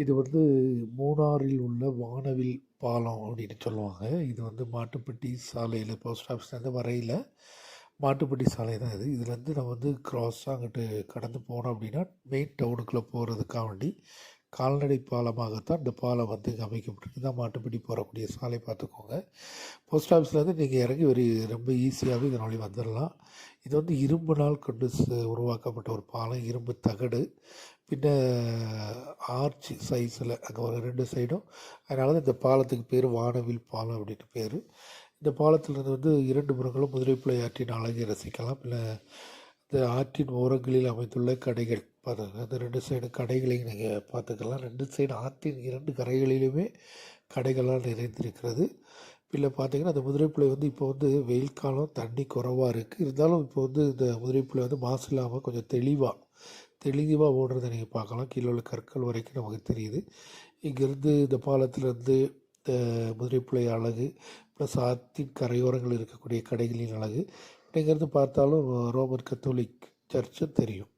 இது வந்து மூணாறில் உள்ள வானவில் பாலம் அப்படின்னு சொல்லுவாங்க. இது வந்து மாட்டுப்பட்டி சாலையில் போஸ்ட் ஆஃபீஸ்லேருந்து வரையில் மாட்டுப்பட்டி சாலை தான் இது. இதுலேருந்து நம்ம வந்து க்ராஸாக அங்கிட்டு கடந்து போனோம் அப்படின்னா மெயின் டவுனுக்குள்ளே போகிறதுக்காக வேண்டி கால்நடை பாலமாகத்தான் இந்த பாலம் வந்து இங்கே அமைக்கப்பட்டிருக்கு. தான் மாட்டுப்பட்டி போகக்கூடிய சாலை பார்த்துக்கோங்க. போஸ்ட் ஆஃபீஸ்லேருந்து நீங்கள் இறங்கி ரொம்ப ஈஸியாகவே இதனொழி வந்துடலாம். இது வந்து இரும்புனால் கொண்டு உருவாக்கப்பட்ட ஒரு பாலம், இரும்பு தகடு, பின்ன ஆர்ச் சைஸில் அங்கே ஒரு 2 சைடும். அதனால தான் இந்த பாலத்துக்கு பேர் வானவில் பாலம் அப்படின்னு பேர். இந்த பாலத்திலிருந்து வந்து 2 புறங்களும் முதிரைப்புழை ஆற்றின் அழகை ரசிக்கலாம். இல்லை இந்த ஆற்றின் ஓரங்களில் அமைந்துள்ள கடைகள் பார்த்துங்க. அந்த 2 சைடு கடைகளையும் நீங்கள் பார்த்துக்கலாம். 2 சைடு ஆற்றின் 2 கரைகளிலுமே கடைகளால் நிறைந்திருக்கிறது. இல்லை பார்த்தீங்கன்னா அந்த முதிரைப்புழை வந்து இப்போ வந்து வெயில் காலம், தண்ணி குறைவாக இருக்குது. இருந்தாலும் இப்போ வந்து இந்த முதிரைப்புழை வந்து மாசு இல்லாமல் கொஞ்சம் தெளிவாக ஓடுறதை நீங்கள் பார்க்கலாம். கீழே உள்ள கற்கள் வரைக்கும் நமக்கு தெரியுது. இங்கேருந்து இந்த பாலத்திலேருந்து இந்த முதிரைப்புழை அழகு ப்ளஸ் ஆற்றின் கரையோரங்கள் இருக்கக்கூடிய கடைகளின் அழகு, இங்கேருந்து பார்த்தாலும் ரோமன் கத்தோலிக் சர்ச்சும் தெரியும்.